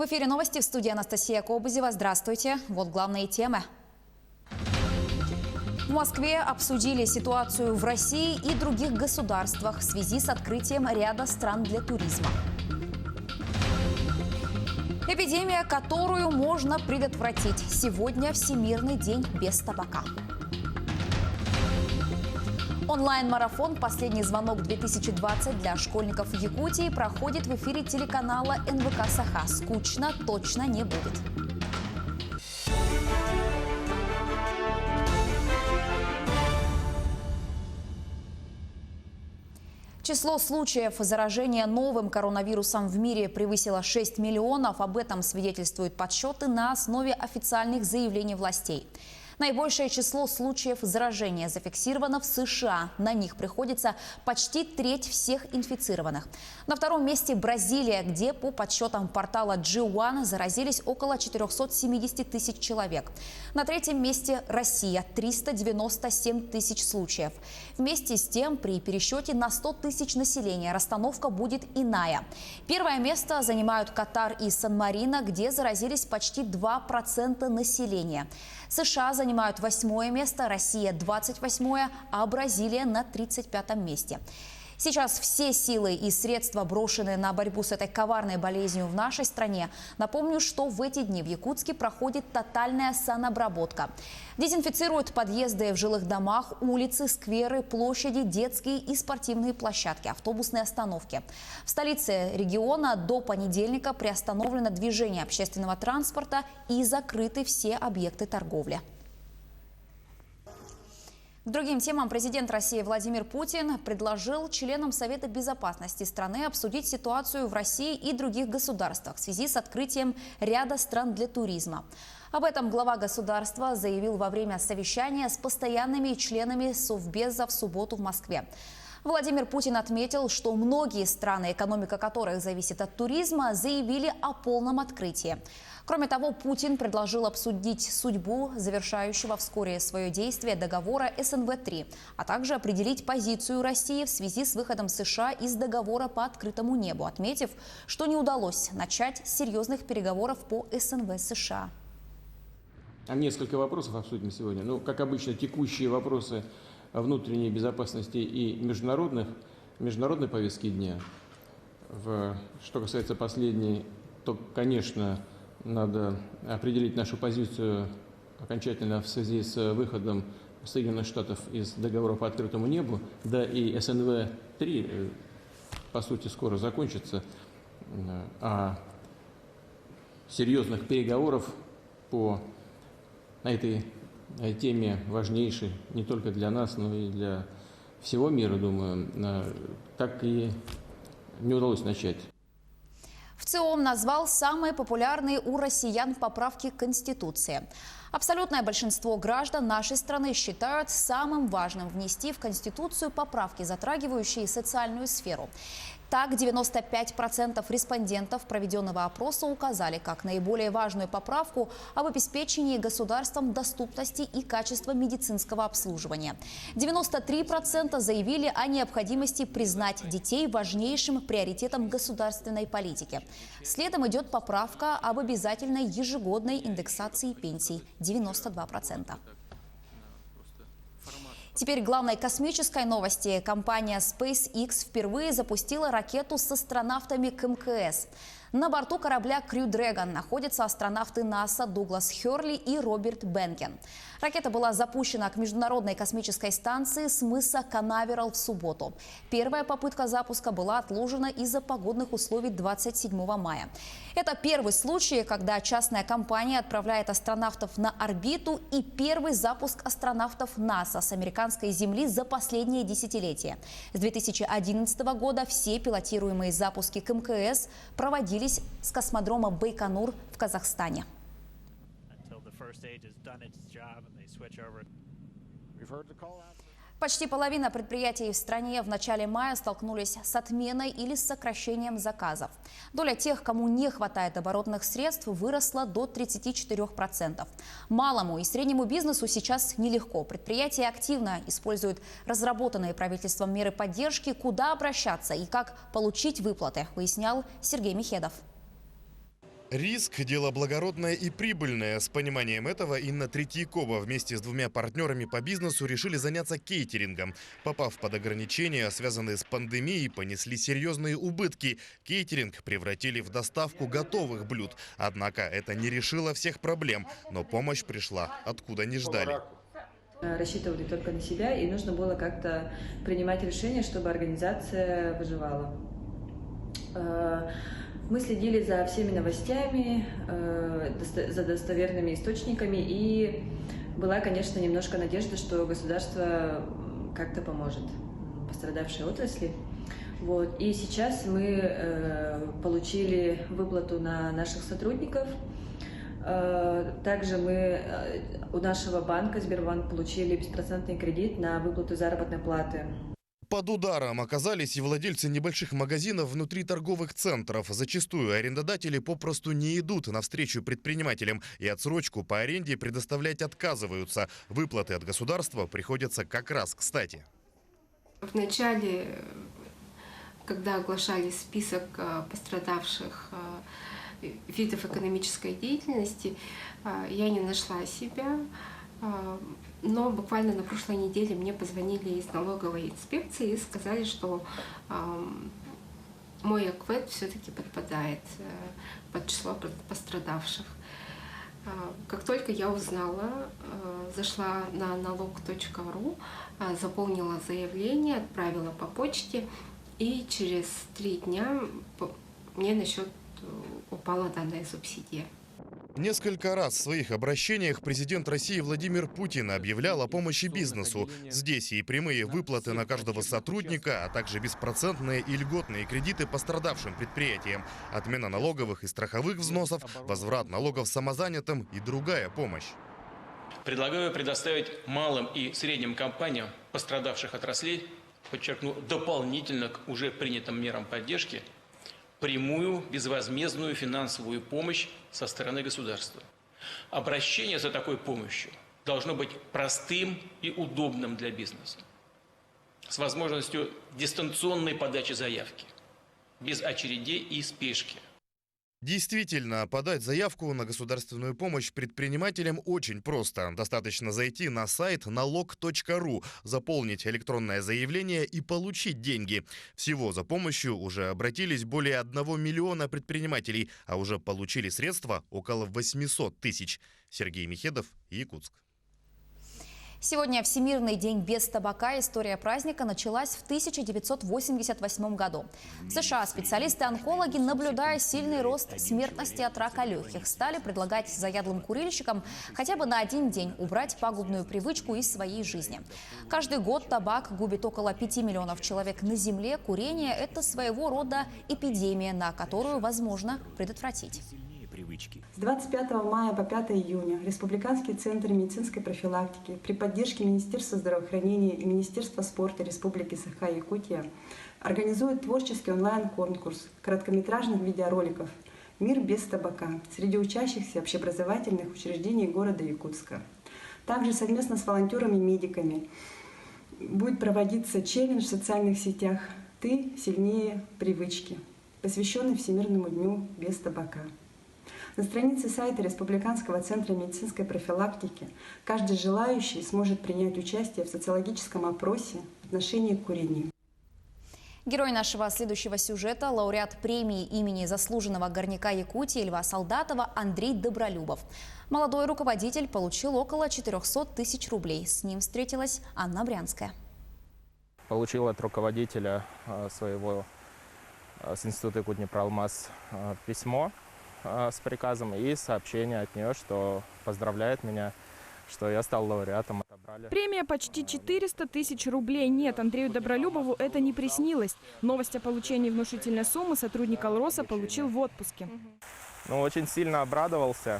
В эфире новости, в студии Анастасия Кобызева. Здравствуйте. Вот главные темы. В Москве обсудили ситуацию в России и других государствах в связи с открытием ряда стран для туризма. Эпидемия, которую можно предотвратить. Сегодня Всемирный день без табака. Онлайн-марафон «Последний звонок-2020» для школьников Якутии проходит в эфире телеканала НВК «Саха». Скучно точно не будет. Число случаев заражения новым коронавирусом в мире превысило 6 миллионов. Об этом свидетельствуют подсчеты на основе официальных заявлений властей. Наибольшее число случаев заражения зафиксировано в США. На них приходится почти треть всех инфицированных. На втором месте Бразилия, где по подсчетам портала G1 заразились около 470 тысяч человек. На третьем месте Россия – 397 тысяч случаев. Вместе с тем, при пересчете на 100 тысяч населения расстановка будет иная. Первое место занимают Катар и Сан-Марино, где заразились почти 2% населения. США занимают 8-е место, Россия – 28-е, а Бразилия на 35-м месте. Сейчас все силы и средства брошены на борьбу с этой коварной болезнью в нашей стране. Напомню, что в эти дни в Якутске проходит тотальная санобработка. Дезинфицируют подъезды в жилых домах, улицы, скверы, площади, детские и спортивные площадки, автобусные остановки. В столице региона до понедельника приостановлено движение общественного транспорта и закрыты все объекты торговли. К другим темам президент России Владимир Путин предложил членам Совета безопасности страны обсудить ситуацию в России и других государствах в связи с открытием ряда стран для туризма. Об этом глава государства заявил во время совещания с постоянными членами Совбеза в субботу в Москве. Владимир Путин отметил, что многие страны, экономика которых зависит от туризма, заявили о полном открытии. Кроме того, Путин предложил обсудить судьбу завершающего вскоре свое действие договора СНВ-3, а также определить позицию России в связи с выходом США из договора по открытому небу, отметив, что не удалось начать серьезных переговоров по СНВ США. Несколько вопросов обсудим сегодня. Как обычно, текущие вопросы внутренней безопасности и международной повестки дня. Что касается последней, то, конечно, надо определить нашу позицию окончательно в связи с выходом Соединенных Штатов из договора по открытому небу. Да и СНВ-3, по сути, скоро закончится. А серьезных переговоров по этой теме, важнейшей не только для нас, но и для всего мира, думаю, так и не удалось начать. ВЦИОМ назвал самые популярные у россиян поправки к Конституции. Абсолютное большинство граждан нашей страны считают самым важным внести в Конституцию поправки, затрагивающие социальную сферу. Так, 95% респондентов проведенного опроса указали как наиболее важную поправку об обеспечении государством доступности и качества медицинского обслуживания. 93% заявили о необходимости признать детей важнейшим приоритетом государственной политики. Следом идет поправка об обязательной ежегодной индексации пенсий – 92%. Теперь к главной космической новости. Компания SpaceX впервые запустила ракету с астронавтами к МКС. На борту корабля Crew Dragon находятся астронавты НАСА Дуглас Херли и Роберт Бенкен. Ракета была запущена к Международной космической станции с мыса Канаверал в субботу. Первая попытка запуска была отложена из-за погодных условий 27 мая. Это первый случай, когда частная компания отправляет астронавтов на орбиту, и первый запуск астронавтов НАСА с американской Земли за последние десятилетия. С 2011 года все пилотируемые запуски к МКС проводились с космодрома Байконур в Казахстане. Почти половина предприятий в стране в начале мая столкнулись с отменой или с сокращением заказов. Доля тех, кому не хватает оборотных средств, выросла до 34%. Малому и среднему бизнесу сейчас нелегко. Предприятия активно используют разработанные правительством меры поддержки. Куда обращаться и как получить выплаты, выяснял Сергей Михедов. Риск – дело благородное и прибыльное. С пониманием этого Инна Третьякова вместе с двумя партнерами по бизнесу решили заняться кейтерингом. Попав под ограничения, связанные с пандемией, понесли серьезные убытки. Кейтеринг превратили в доставку готовых блюд. Однако это не решило всех проблем. Но помощь пришла, откуда не ждали. Рассчитывали только на себя, и нужно было как-то принимать решение, чтобы организация выживала. Мы следили за всеми новостями, за достоверными источниками, и была, конечно, немножко надежда, что государство как-то поможет пострадавшей отрасли. Вот. И сейчас мы получили выплату на наших сотрудников. Также мы у нашего банка Сбербанк получили беспроцентный кредит на выплату заработной платы. Под ударом оказались и владельцы небольших магазинов внутри торговых центров. Зачастую арендодатели попросту не идут навстречу предпринимателям и отсрочку по аренде предоставлять отказываются. Выплаты от государства приходятся как раз кстати. В начале, когда оглашали список пострадавших видов экономической деятельности, я не нашла себя. Но буквально на прошлой неделе мне позвонили из налоговой инспекции и сказали, что мой АКВЭД все-таки подпадает под число пострадавших. Как только я узнала, зашла на налог.ру, заполнила заявление, отправила по почте, и через 3 дня мне на счет упала данная субсидия. Несколько раз в своих обращениях президент России Владимир Путин объявлял о помощи бизнесу. Здесь и прямые выплаты на каждого сотрудника, а также беспроцентные и льготные кредиты пострадавшим предприятиям, отмена налоговых и страховых взносов, возврат налогов самозанятым и другая помощь. Предлагаю предоставить малым и средним компаниям пострадавших отраслей, подчеркну, дополнительно к уже принятым мерам поддержки, прямую безвозмездную финансовую помощь со стороны государства. Обращение за такой помощью должно быть простым и удобным для бизнеса, с возможностью дистанционной подачи заявки, без очередей и спешки. Действительно, подать заявку на государственную помощь предпринимателям очень просто. Достаточно зайти на сайт налог.ру, заполнить электронное заявление и получить деньги. Всего за помощью уже обратились более 1 миллиона предпринимателей, а уже получили средства около 800 тысяч. Сергей Михедов, Якутск. Сегодня Всемирный день без табака. История праздника началась в 1988 году. В США специалисты-онкологи, наблюдая сильный рост смертности от рака легких, стали предлагать заядлым курильщикам хотя бы на 1 день убрать пагубную привычку из своей жизни. Каждый год табак губит около 5 миллионов человек на Земле. Курение – это своего рода эпидемия, на которую возможно предотвратить. С 25 мая по 5 июня Республиканский центр медицинской профилактики при поддержке Министерства здравоохранения и Министерства спорта Республики Саха-Якутия организует творческий онлайн-конкурс короткометражных видеороликов «Мир без табака» среди учащихся общеобразовательных учреждений города Якутска. Также совместно с волонтерами-медиками будет проводиться челлендж в социальных сетях «Ты сильнее привычки», посвященный Всемирному дню без табака. На странице сайта Республиканского центра медицинской профилактики каждый желающий сможет принять участие в социологическом опросе в отношении к курению. Герой нашего следующего сюжета – лауреат премии имени заслуженного горняка Якутии Льва Солдатова Андрей Добролюбов. Молодой руководитель получил около 400 тысяч рублей. С ним встретилась Анна Брянская. Получил от руководителя своего с института Якутнепроалмаз письмо с приказом и сообщение от нее, что поздравляет меня, что я стал лауреатом. Премия почти 400 тысяч рублей. Нет, Андрею Добролюбову это не приснилось. Новость о получении внушительной суммы сотрудник Алроса получил в отпуске. Очень сильно обрадовался.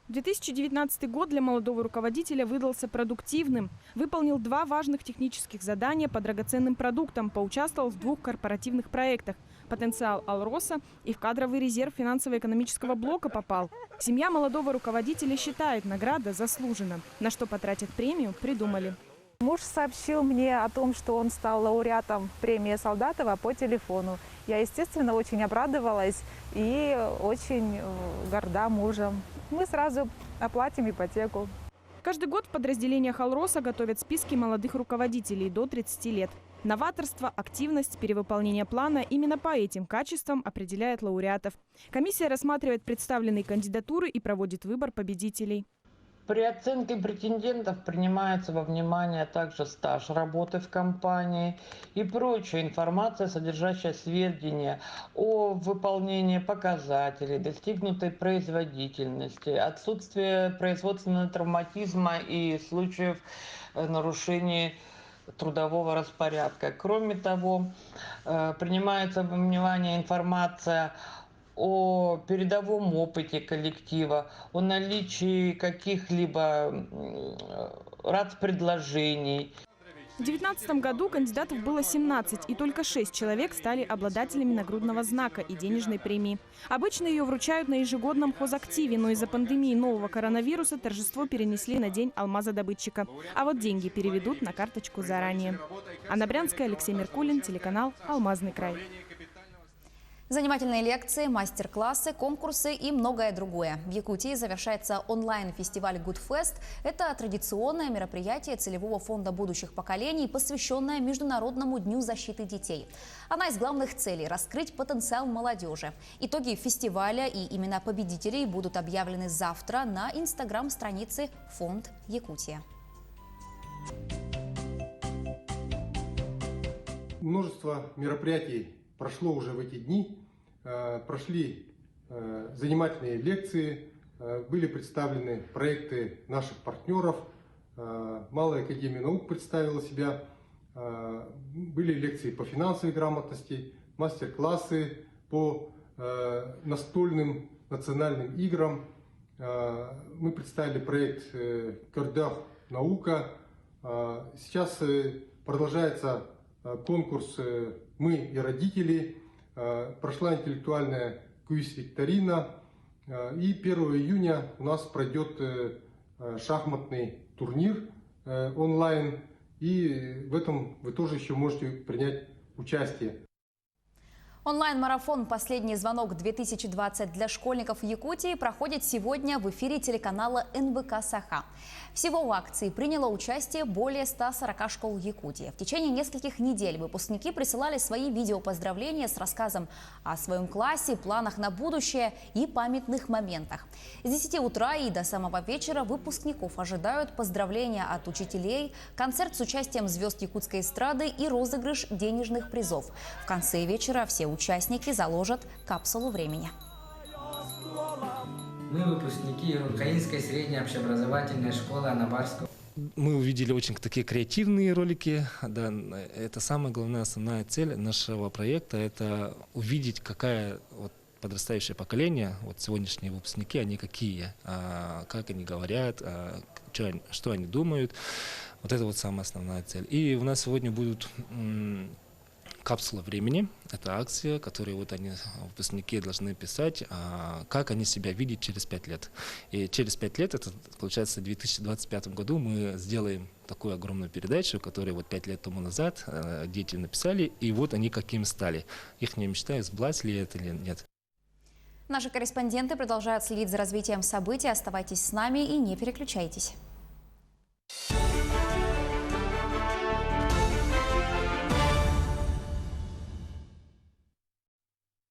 2019 год для молодого руководителя выдался продуктивным. Выполнил 2 важных технических задания по драгоценным продуктам, поучаствовал в 2 корпоративных проектах. Потенциал Алроса и в кадровый резерв финансово-экономического блока попал. Семья молодого руководителя считает, награда заслужена. На что потратят премию, придумали. Муж сообщил мне о том, что он стал лауреатом премии Солдатова по телефону. Я, естественно, очень обрадовалась и очень горда мужем. Мы сразу оплатим ипотеку. Каждый год в подразделениях «Алроса» готовят списки молодых руководителей до 30 лет. Новаторство, активность, перевыполнение плана – именно по этим качествам определяет лауреатов. Комиссия рассматривает представленные кандидатуры и проводит выбор победителей. При оценке претендентов принимается во внимание также стаж работы в компании и прочая информация, содержащая сведения о выполнении показателей, достигнутой производительности, отсутствие производственного травматизма и случаев нарушений трудового распорядка. Кроме того, принимается во внимание информация о передовом опыте коллектива, о наличии каких-либо предложений. В 2019 году кандидатов было 17, и только 6 человек стали обладателями нагрудного знака и денежной премии. Обычно ее вручают на ежегодном хозактиве, но из-за пандемии нового коронавируса торжество перенесли на день алмазодобытчика. А вот деньги переведут на карточку заранее. Анна Брянская, Алексей Меркулин, телеканал «Алмазный край». Занимательные лекции, мастер-классы, конкурсы и многое другое. В Якутии завершается онлайн-фестиваль Good Fest. Это традиционное мероприятие целевого фонда будущих поколений, посвященное Международному дню защиты детей. Одна из главных целей – раскрыть потенциал молодежи. Итоги фестиваля и имена победителей будут объявлены завтра на инстаграм-странице «Фонд Якутия». Множество мероприятий прошло уже в эти дни, прошли занимательные лекции, были представлены проекты наших партнеров, Малая академия наук представила себя, были лекции по финансовой грамотности, мастер-классы по настольным национальным играм. Мы представили проект «Кырдах наука». Сейчас продолжается конкурс «Мы и родители». Прошла интеллектуальная квиз-викторина. И 1 июня у нас пройдет шахматный турнир онлайн. И в этом вы тоже еще можете принять участие. Онлайн-марафон «Последний звонок-2020» для школьников Якутии проходит сегодня в эфире телеканала НБК «Саха». Всего в акции приняло участие более 140 школ Якутии. В течение нескольких недель выпускники присылали свои видеопоздравления с рассказом о своем классе, планах на будущее и памятных моментах. С 10 утра и до самого вечера выпускников ожидают поздравления от учителей, концерт с участием звезд якутской эстрады и розыгрыш денежных призов. В конце вечера все участники заложат капсулу времени. Мы выпускники Украинской средней общеобразовательной школы Анабарского. Мы увидели очень такие креативные ролики. Да, это самая главная, основная цель нашего проекта – это увидеть, какая подрастающее поколение, сегодняшние выпускники, они какие, как они говорят, что они думают. Вот это самая основная цель. И у нас сегодня будут капсула времени. Это акция, которую они, выпускники, должны писать, как они себя видят через 5 лет. И через 5 лет, это получается в 2025 году, мы сделаем такую огромную передачу, которую 5 лет тому назад дети написали, и они какими стали. Их мечта, сбылась ли это или нет. Наши корреспонденты продолжают следить за развитием событий. Оставайтесь с нами и не переключайтесь.